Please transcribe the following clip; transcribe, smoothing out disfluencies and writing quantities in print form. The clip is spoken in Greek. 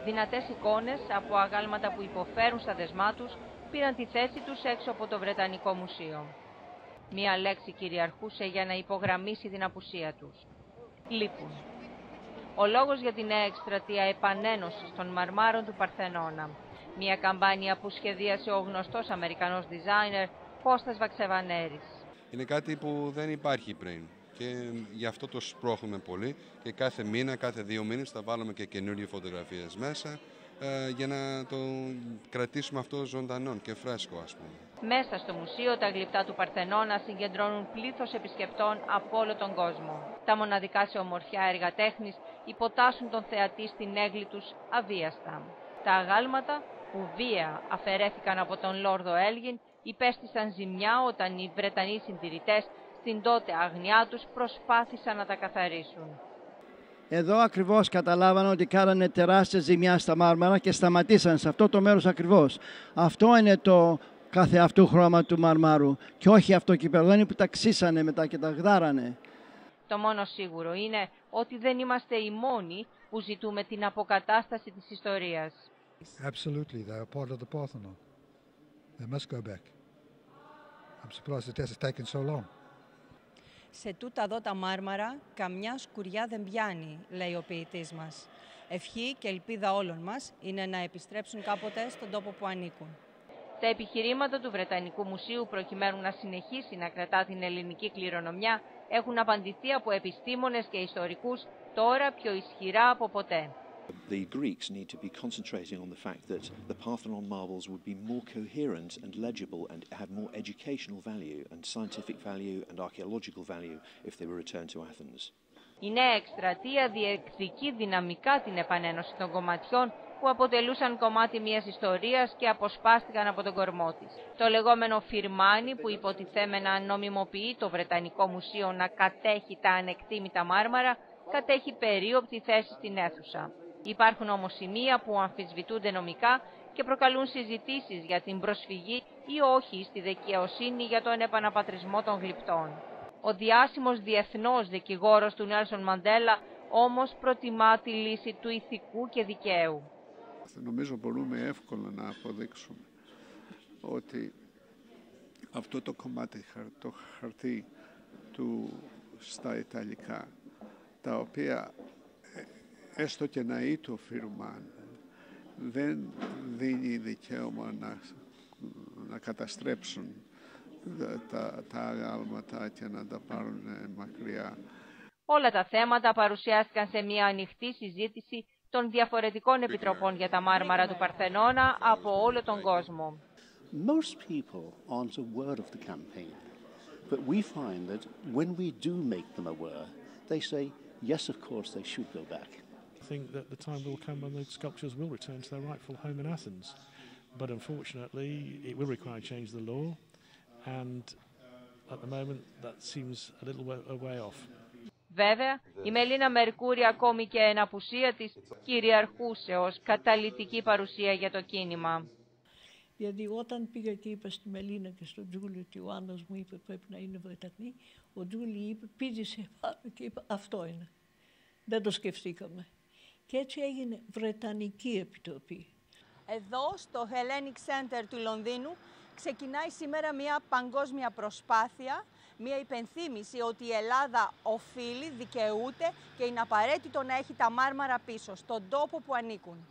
Δυνατές εικόνες από αγάλματα που υποφέρουν στα δεσμά τους πήραν τη θέση τους έξω από το Βρετανικό Μουσείο. Μία λέξη κυριαρχούσε για να υπογραμμίσει την απουσία τους. Λείπουν. Ο λόγος για την νέα εκστρατεία επανένωσης των μαρμάρων του Παρθενώνα. Μια καμπάνια που σχεδίασε ο γνωστός Αμερικανός designer Κώστας Βαξεβανέρης. Είναι κάτι που δεν υπάρχει πριν και γι' αυτό το σπρώχνουμε πολύ και κάθε μήνα, κάθε 2 μήνες θα βάλουμε και καινούριες φωτογραφίες μέσα για να το κρατήσουμε αυτό ζωντανό και φρέσκο, ας πούμε. Μέσα στο μουσείο τα γλυπτά του Παρθενώνα συγκεντρώνουν πλήθος επισκεπτών από όλο τον κόσμο. Τα μοναδικά σε ομορφιά έργα τέχνης υποτάσσουν τον θεατή στην έγκλη τους αβίαστα. Τα αγάλματα που βία αφαιρέθηκαν από τον Λόρδο Έλγιν υπέστησαν ζημιά όταν οι Βρετανοί συντηρητές στην τότε αγνοιά τους προσπάθησαν να τα καθαρίσουν. Εδώ ακριβώς καταλάβανε ότι κάνανε τεράστια ζημιά στα Μάρμαρα και σταματήσαν σε αυτό το μέρος ακριβώς. Αυτό είναι το καθεαυτού χρώμα του Μαρμάρου και όχι αυτό εκεί πέρα. Δεν είναι που τα ξύσανε μετά και τα γδάρανε. Το μόνο σίγουρο είναι ότι δεν είμαστε οι μόνοι που ζητούμε την αποκατάσταση της ιστορίας. Absolutely, they are part of the Parthenon. They must go back. I'm surprised it has taken so long. Σε τούτα εδώ τα μάρμαρα, καμιά σκουριά δεν πιάνει, λέει ο ποιητής μας. Ευχή και ελπίδα όλων μας είναι να επιστρέψουν κάποτε στον τόπο που ανήκουν. Τα επιχειρήματα του Βρετανικού Μουσείου προκειμένου να συνεχίσει να κρατά την ελληνική κληρονομιά έχουν απαντηθεί από επιστήμονες και ιστορικούς τώρα πιο ισχυρά από ποτέ. The Greeks need to be concentrating on the fact that the Parthenon marbles would be more coherent and legible and have more educational value and scientific value and archaeological value if they were returned to Athens. Η νέα εκστρατεία διεκδικεί δυναμικά την επανένωση των κομματιών που αποτελούσαν κομμάτι μιας ιστορίας και αποσπάστηκαν από τον κορμό της. Το λεγόμενο φιρμάνι που υποτιθέμενα νομιμοποιεί το Βρετανικό Μουσείο να κατέχει τα ανεκτήμητα μάρμαρα κατέχει περίοπτη θέση στην αίθουσα. Υπάρχουν όμως σημεία που αμφισβητούνται νομικά και προκαλούν συζητήσεις για την προσφυγή ή όχι στη δικαιοσύνη για τον επαναπατρισμό των γλυπτών. Ο διάσημος διεθνός δικηγόρος του Νέλσον Μαντέλα όμως προτιμά τη λύση του ηθικού και δικαίου. Νομίζω μπορούμε εύκολα να αποδείξουμε ότι αυτό το κομμάτι, το χαρτί του στα Ιταλικά, τα οποία έστω και να ή το φιρμάν, δεν δίνει δικαίωμα να καταστρέψουν τα αγάλματα και να τα πάρουν μακριά. Όλα τα θέματα παρουσιάστηκαν σε μια ανοιχτή συζήτηση των διαφορετικών επιτροπών για τα μάρμαρα του Παρθενώνα από όλο τον κόσμο. Most people aren't aware of the campaign, but we find that when we do make them aware, they say, yes, of course, they should go back. I think that the time will come when the sculptures will return to their rightful home in Athens, but unfortunately, it will require change the law, and at the moment, that seems a little way off. Βέβαια, η Μελίνα Μερκούρη ακόμη και εν απουσία της κυριαρχούσε ως καταλυτική παρουσία για το κίνημα. Δηλαδή όταν πήγα και είπα στη Μελίνα και στον Τζούλη ότι ο άνδρας μου είπε πρέπει να είναι Βρετανή, ο Τζούλη είπε, πήδησε πάνω και είπε αυτό είναι. Δεν το σκεφτήκαμε. Και έτσι έγινε Βρετανική Επιτροπή. Εδώ στο Hellenic Center του Λονδίνου ξεκινάει σήμερα μια παγκόσμια προσπάθεια, μια υπενθύμηση ότι η Ελλάδα οφείλει, δικαιούται και είναι απαραίτητο να έχει τα μάρμαρα πίσω, στον τόπο που ανήκουν.